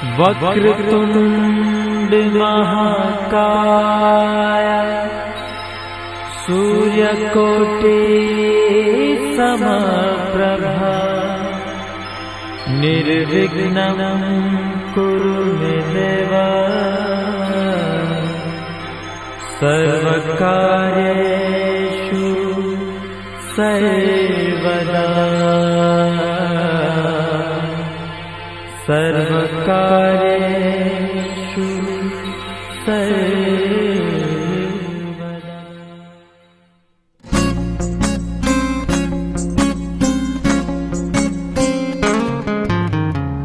वक्रतुंड महाकाय सूर्यकोटि समप्रभा निर्विघ्नं कुरु मे देव सर्वकार्येषु सर्वदा सर्वकार्येषु सर्वदा।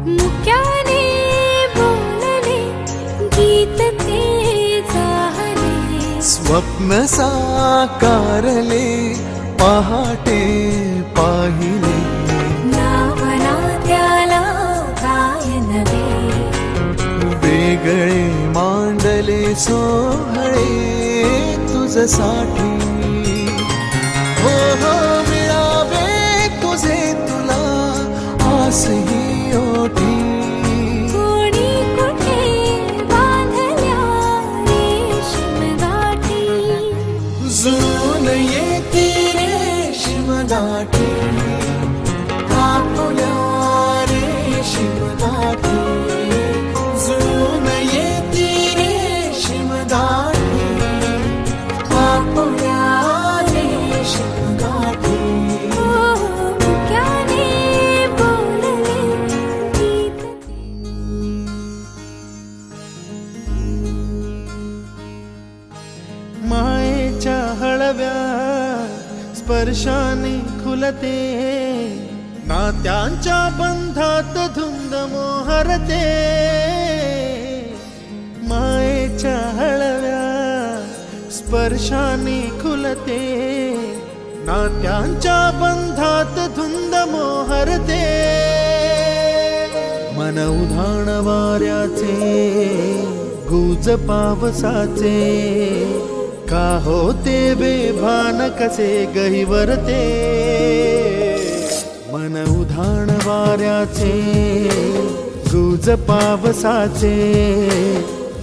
मुक्याने बोलले गीत ते जाहले स्वप्न साकारले पहाटे पाहिले नावना त्याला काय नवे वेगळे मांडले सोहळे तुझसाठी हो हो मिळावे तुझे तुला आसही ओठी कोणी कुठे बांधल्या रेशीम गाठी जुळून येती रेशीम गाठी आपुल्या रेशीम गाठी जुळून येती रेशीम गाठी आपुल्या रेशीम गाठी मुक्याने बोलले गीत मायेच्या हळव्या स्पर्शाने खुलते नात्यांच्या बंधात धुंद मोहरते मायेच्या हळव्या स्पर्शाने खुलते नात्यांच्या बंधात धुंद मोहरते मन उधाण वाऱ्याचे गुज पावसाचे का होते बेभान कसे गहिवरते मन उधाण वाऱ्याचे गुज पावसाचे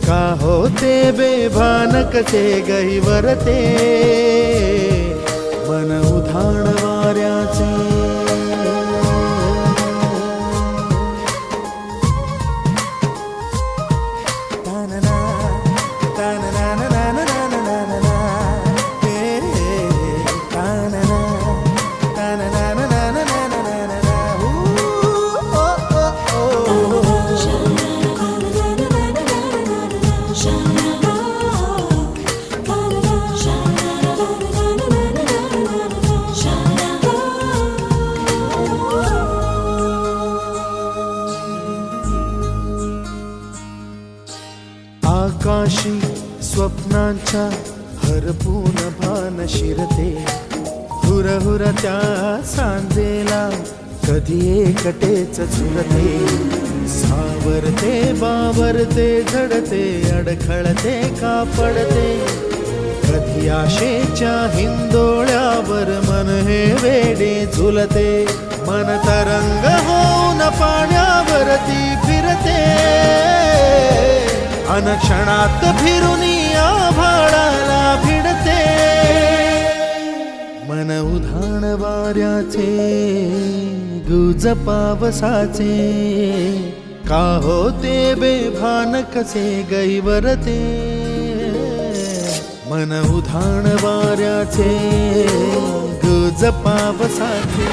का होते बेभान कसे गहिवरते मन उधाण वाऱ्याचे आकाशी स्वप्नांच्या हरपून भान शिरते हुरहुर त्या सांजेला कधी एकटेच झुरते सावरते बावरते झडते अडखळते का पडते कधी आशेच्या हिंदोळ्यावर मन हे वेडे झुलते मन तरंग होऊन पाण्यावरती फिरते अनक्षणात फिरुनी आभाळाला भिडते मन उधाण वाऱ्याचे गुज पावसाचे का होते बेभान कसे गैवरते मन उधाण वाऱ्याचे गुज पावसाचे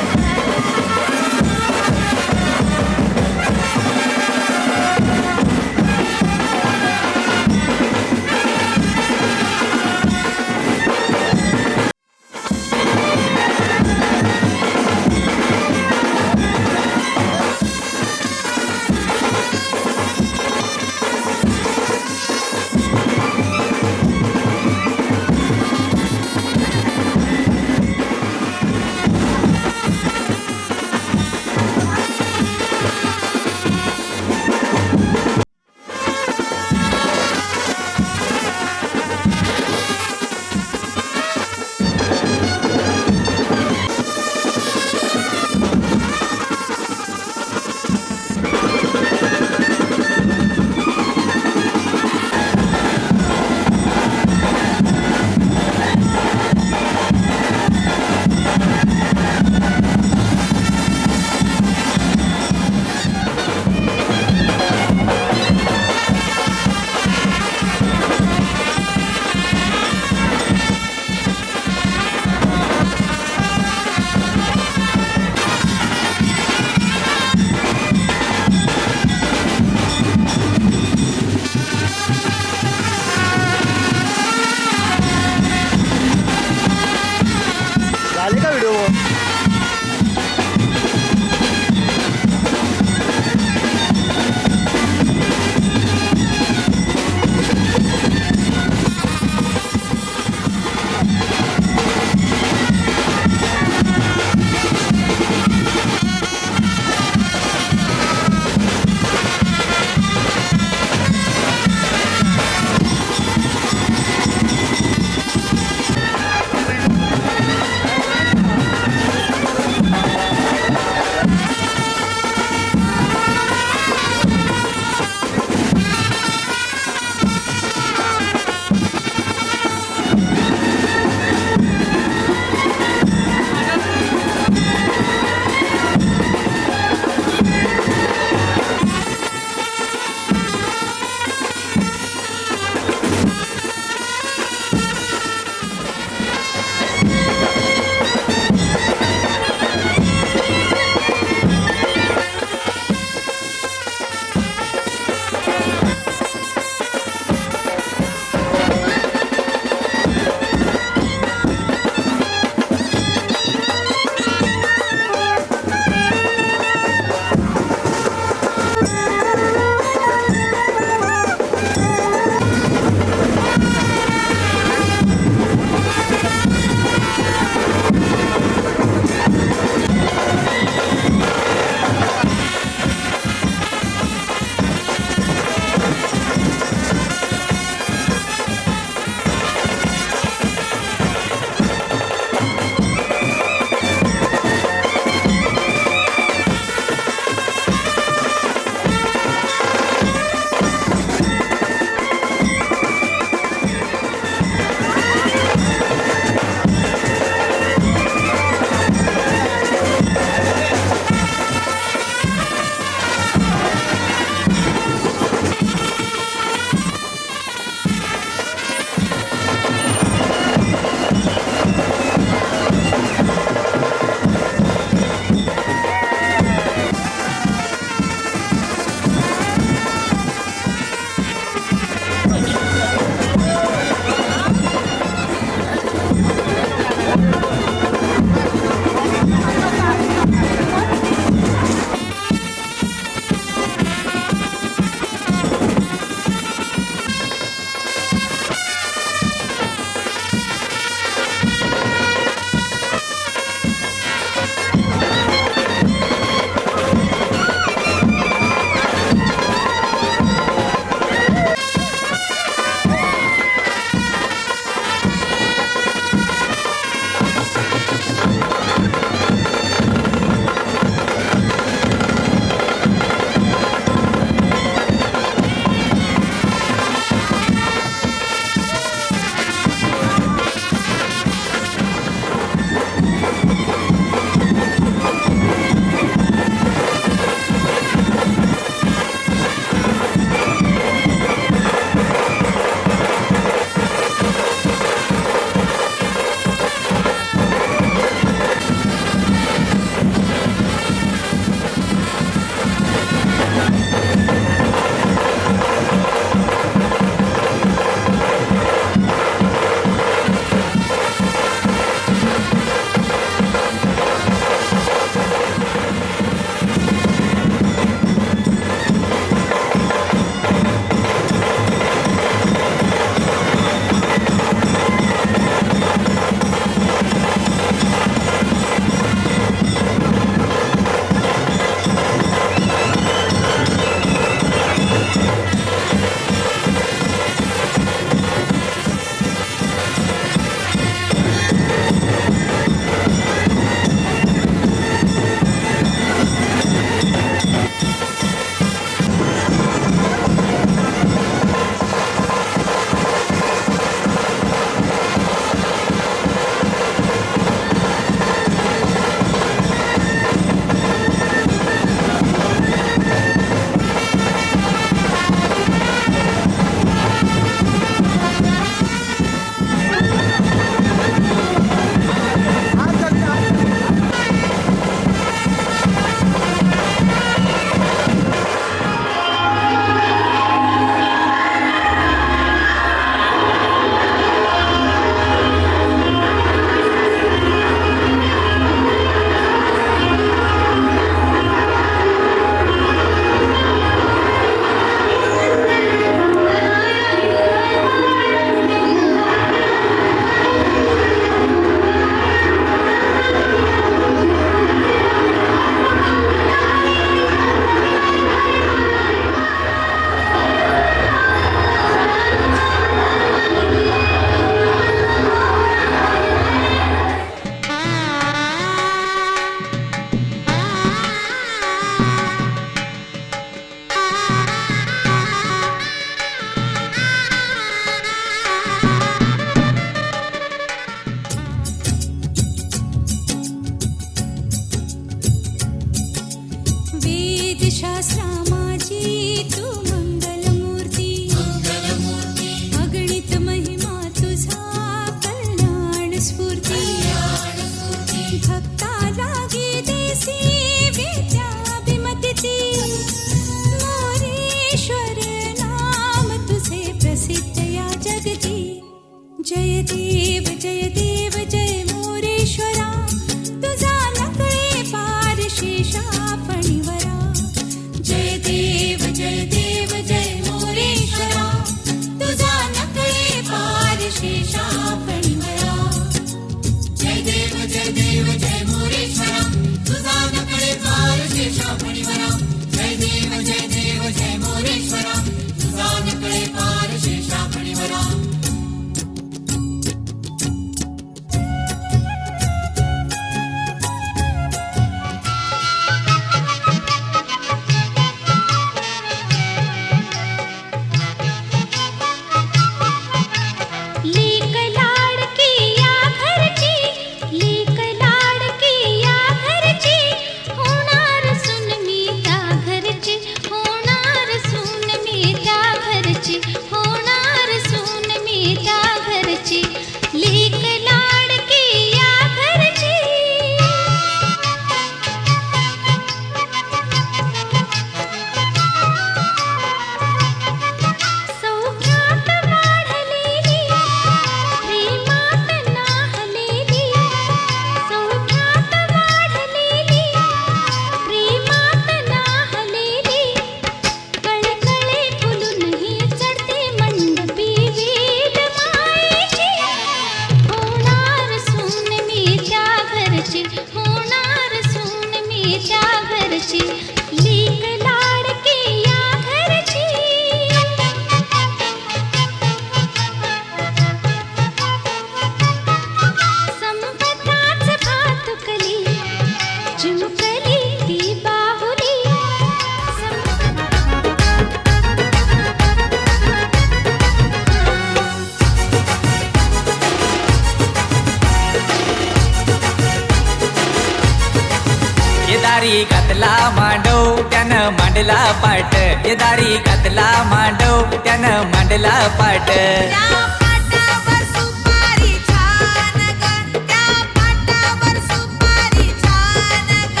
मांडला पाट, ये दारी घातला मांडव त्यानं मांडला पाट. त्या पाटावर सुपारी छान ग, त्या पाटावर सुपारी छान ग.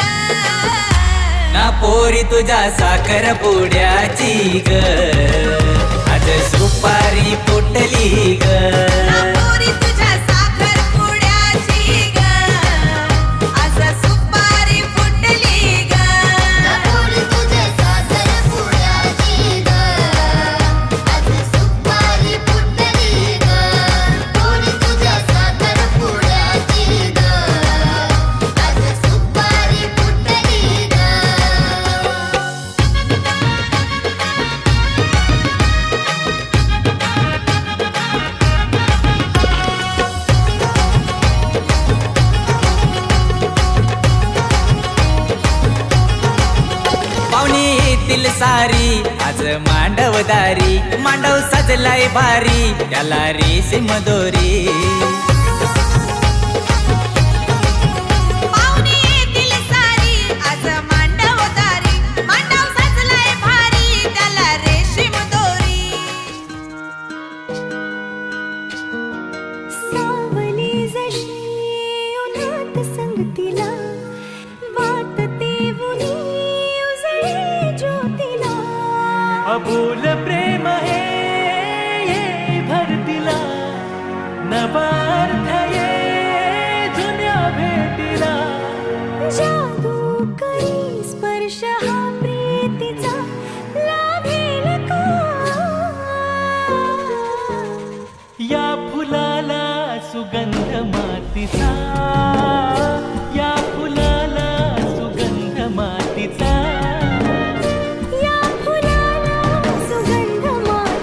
ना पोरी तुझ्या साखर पुड्याची ग, आज सुपारी फुटली ग. पोरी तुझ्या साखर पुड्याची ग, आज सुपारी फुटली ग. पोरी तुझ्या साखर पुड्याची ग, आज सुपारी फुटली ग. पोरी तुझ्या साखर पुड्याची ग, आज सुपारी फुटली ग. पाहुणी येतील सारी आज मांडवदारी, मांडव सजलाय भारी त्याला रेशीम दोरी. पाहुणी येतील सारी आज मांडवदारी, मांडव सजलाय भारी त्याला रेशीम दोरी. सावली जशी उन्हात संगतीला, वाटते उनी उजळे ज्योतीला. अबोल प्रेम हे ये भरतीला, नवा अर्थ ये जुन्या भेटीला. जादू करी स्पर्श हा प्रीतीचा, लाभेल का? या फुलाला सुगंध मातीचा, या फुलाला सुगंध मातीचा. या फुलाला सुगंध मातीचा,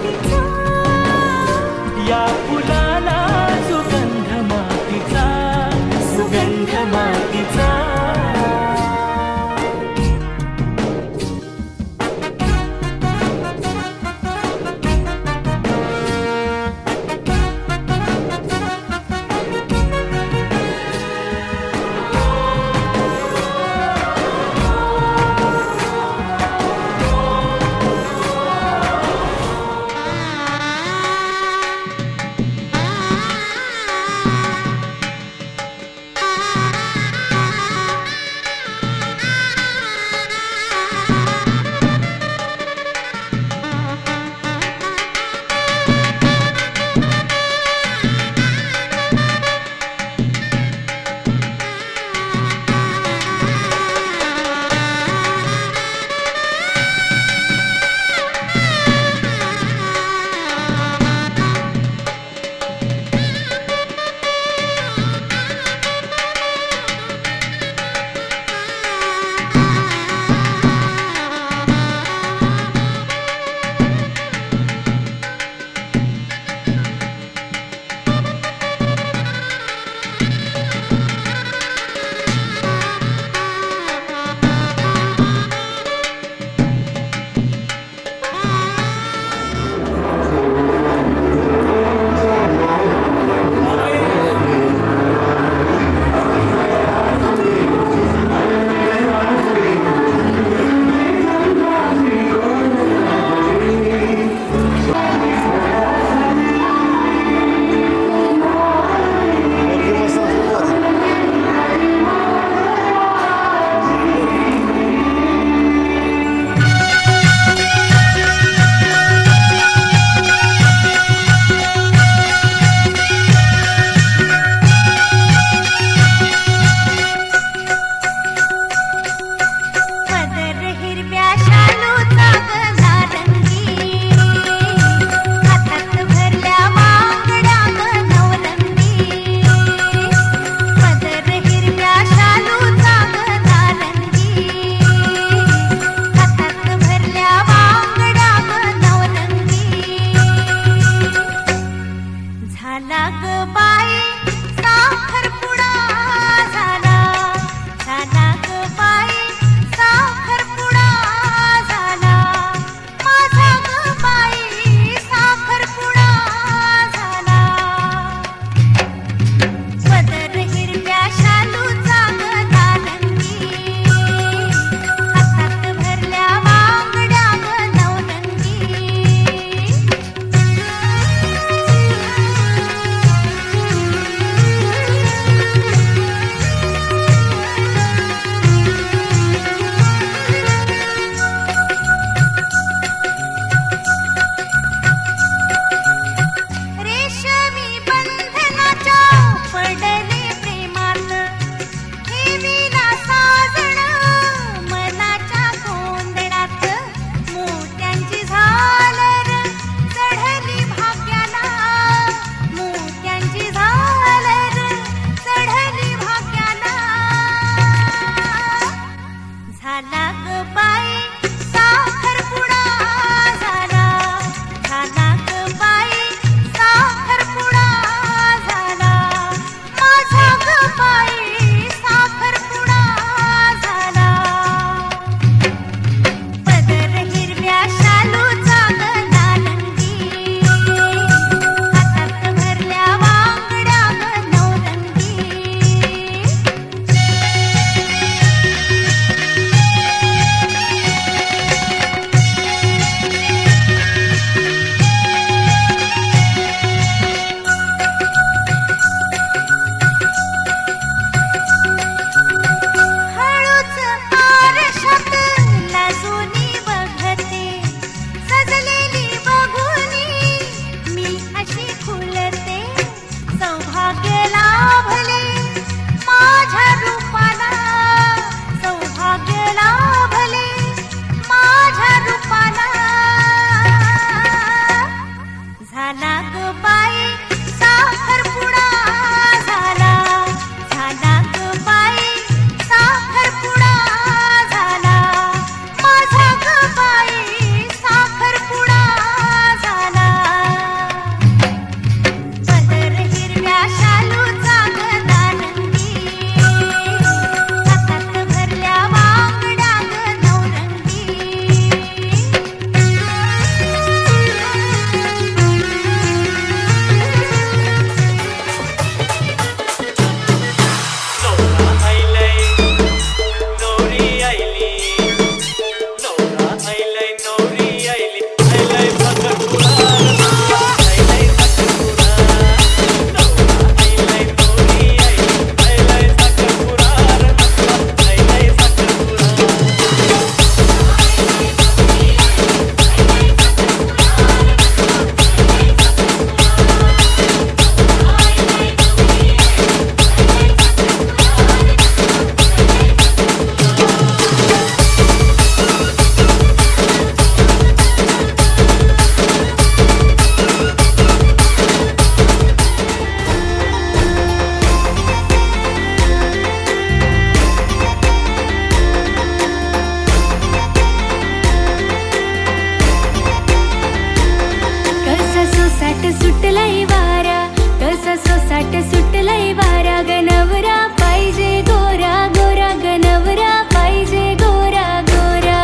सोसाट सुटलंय वारा ग नवरा पाहिजे गोरा गोरा ग नवरा पाहिजे गोरा गोरा.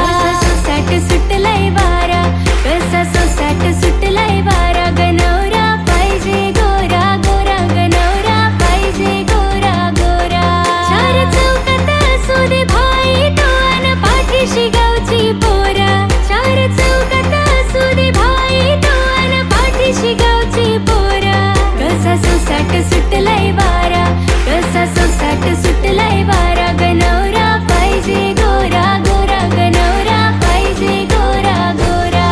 कसा सोसाट सुटलंय वारा, कसा सोसाट सुटलंय वारा ग नवरा पाहिजे गोरा गोरा ग नवरा पाहिजे गोरा गोरा. चार चौकात असू दे भाई तो अन पाठीशी गावची पोरा. चार चौकात असू दे भाई तो अन पाठीशी गावची पोरा. कसा सोसाट सुटलंय वारा, कसा सोसाट सुटलंय वारा ग नवरा पाहिजे गोरा गोरा ग नवरा पाहिजे गोरा गोरा.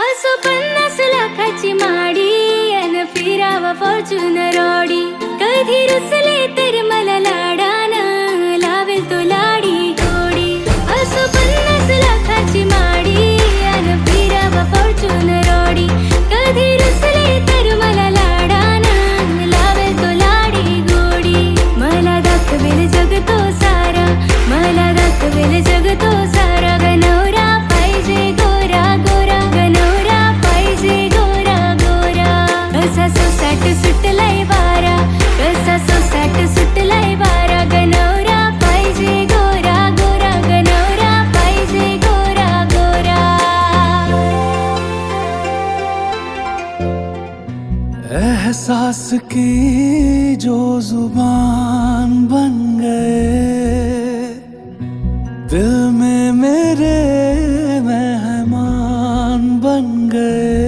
असो 50 लाखाची माडी अन फिरावा फॉर्च्युनर ऑडी. कधी रुसले तर मला लाडानं लावेल तो लाडी गोडी. असो 50 लाखाची माडी अन फिरावा फॉर्च्युनर ऑडी. कधी रुसले तर मला लाडानं लावेल तो लाडी गोडी. मला दाखवेल जग तो सारा, मला दाखवेल जग तो सारा ग नवरा पाहिजे गोरा गोरा ग नवरा पाहिजे गोरा गोरा. कसा सोसाट सुटलंय वारा, कसा सोसाट सुटलंय वारा ग नवरा पाहिजे गोरा गोरा ग नवरा पाहिजे गोरा गोरा. एहसास की जो जुबान बन गए, दिल में मेरे मेहमान बन गए.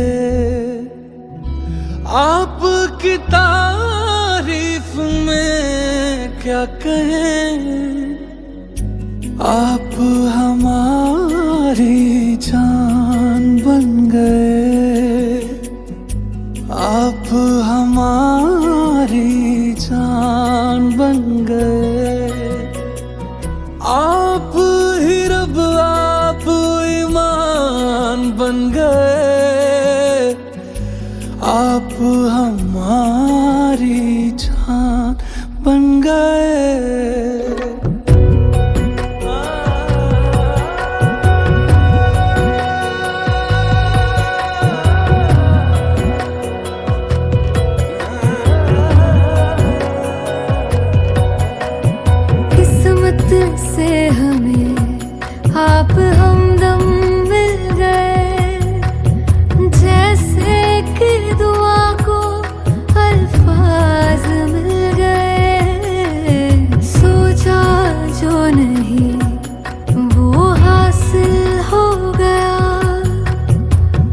आपकी तारीफ में क्या कहें, आप हमारी जान बन गए. आप हमारी जान बन गए. आप ही रब आप ईमान बन गए. आप हमारी जान बन गए. किस्मत से हमें आप हमदम मिल गए. जैसे कि दुआ को अल्फाज मिल गए. सोचा जो नहीं वो हासिल हो गया.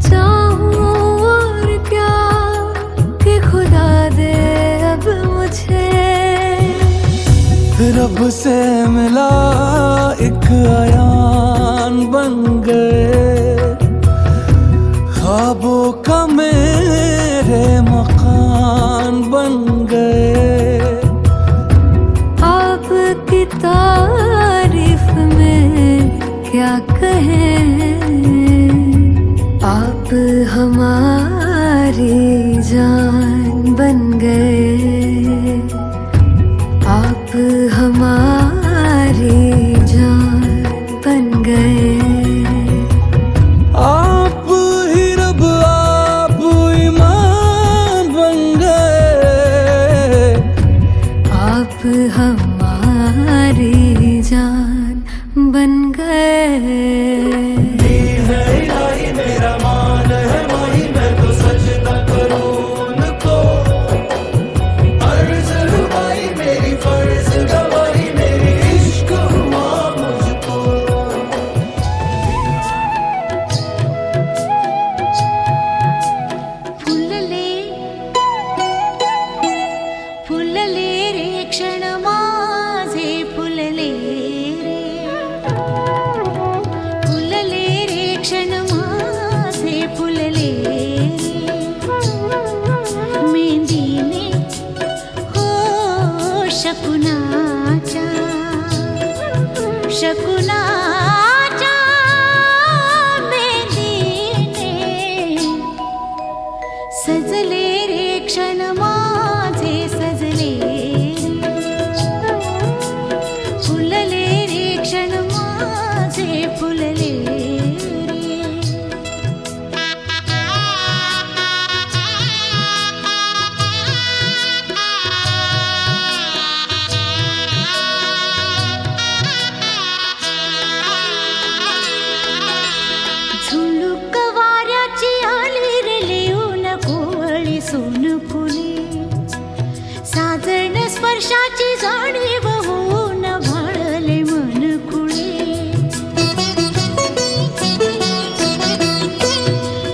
चाहूं और क्या कि खुदा दे अब मुझे. रब से मिला एक आयान बन गए. ख्वाबों का मेरे मकान बन गए. आपकी तारीफ में क्या कहें, आप हमारी जान बन गए. आप हमारी जान बन गए. आप ही रब आप ईमान बन गए. आप हमारी जान बन गए. मेरा मान है वही मैं तो सजदा करूं उनको. अर्ज़ रुबाई मेरी फर्ज गवाही मेरी इश्क हुआ मुझको. फुलले फुलले रे क्षण माझे फुलले रे. फुलले रे क्षण माझे फुलले रे. मेंदीने हो शकुनाच्या शकुना स्पर्शाची जाणीव होऊन भाळले मन खुळे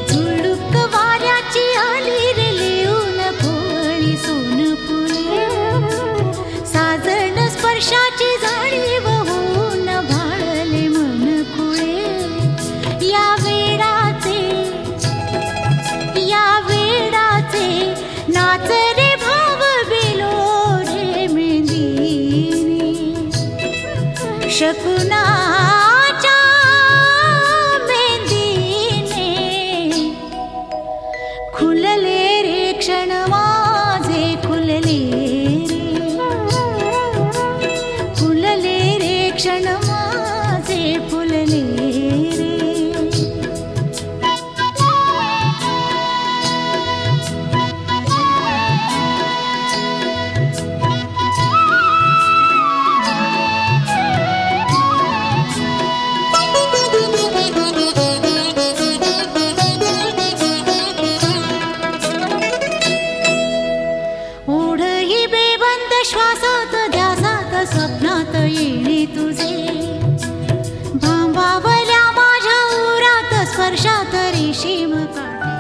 झुळूक वाऱ्याची आली रे लिहून पोळी सोनपुळे साजण स्पर्शाची जाणीव होऊन भाळले मन खुळे या वेडाचे नाच रे भाव बिलोरे मेंदीने शकुनाच्या मेंदीने खुलले रे क्षण माझे खुलले रे क्षण माझे फुलले रे ओढही बेबंद श्वासात ध्यासात स्वप्नात येणे तुझे भांबावल्या माझ्या उरात स्पर्शात रेशीम काटे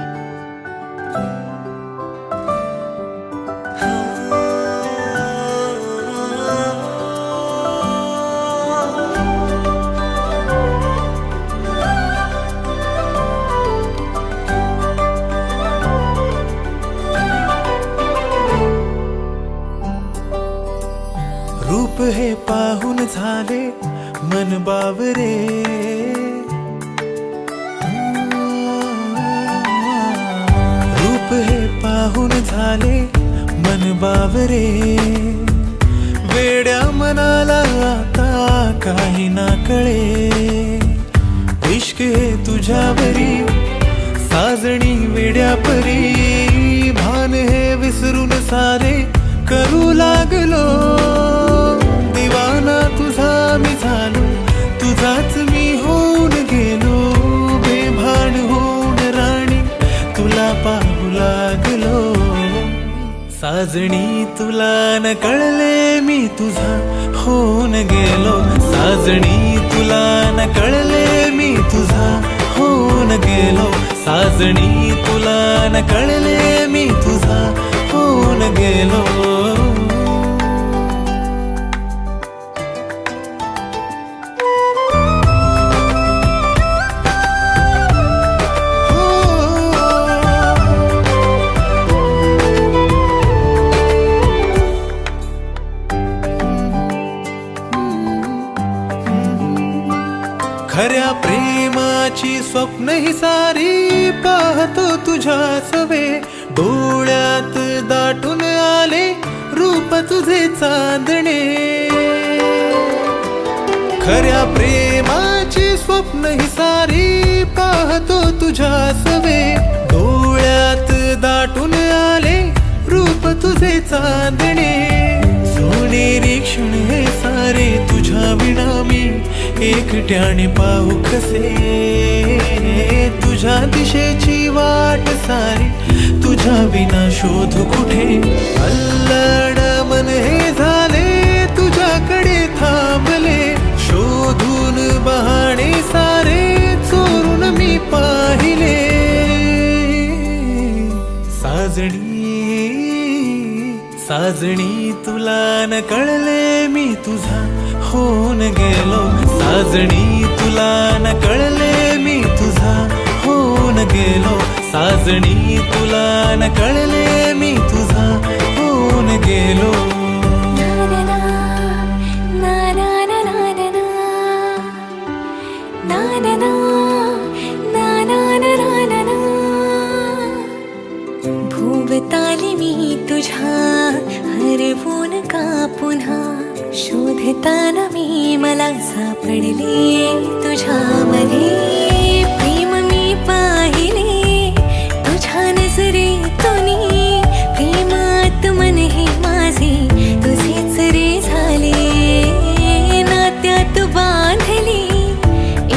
रूप हे पाहून झाले मन बावरे रूप हे पाहून झाले मन बावरे वेड्या मनाला आता काही ना कळे इश्क हे तुझ्यावरी साजणी वेड्या परी भान हे विसरून सारे करू लागलो दिवाना तुझा मी झालो तुझाच मी होऊन गेलो बेभान होऊन राणी तुला पाहू लागलो साजणी तुला न कळले मी तुझा होऊन गेलो साजणी तुला न कळले मी तुझा होऊन गेलो साजणी तुला न कळले मी तुझा होऊन गेलो खऱ्या प्रेमाची स्वप्न ही सारी पाहतो तुझ्या सवे डोळ्यात दाटून आले रूप तुझे चांदणे खऱ्या प्रेमाची स्वप्न ही सारी पाहतो तुझ्या सवे डोळ्यात दाटून आले रूप तुझे चांदणे सोनेरी क्षण हे सारे तुझ्या विना मी एकट्याने पाहू कसे तुझ्या दिशेची वाट सारी तुझ्या विना शोध कुठे अल्लड मन हे झाले तुझ्याकडे थांबले शोधून बहाणे सारे चोरून मी पाहिले साजणी तुला न कळले मी तुझा होऊन गेलो साजणी तुला न कळले मी तुझा होऊन गेलो साजणी तुला न कळले मी तुझा होऊन गेलो भोवताली मी तुझ्या हरवून का पुन्हा शोधताना मी मला सापडले तुझ्यामध्ये प्रेम मी पाहिले तुझ्या नजरेतून प्रेमात मन हे माझे तुझेच रे झाले नात्यात बांधले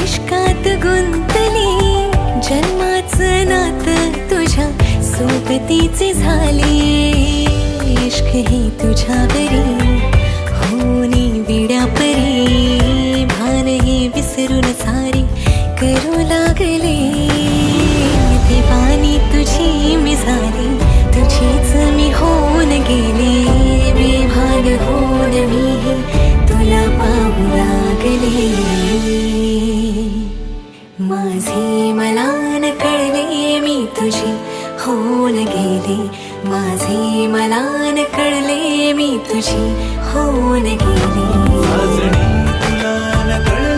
इश्कात गुंतले जन्माचं नातं तुझ्या सोबतीचे झाले इश्क ही तुझ्यावरी होऊन मीही तुला पाहू लागले माझे मला न कळले मी तुझी होऊन गेले माझे मला न कळले मी तुझी होऊन गेले साजणी तुला न कळले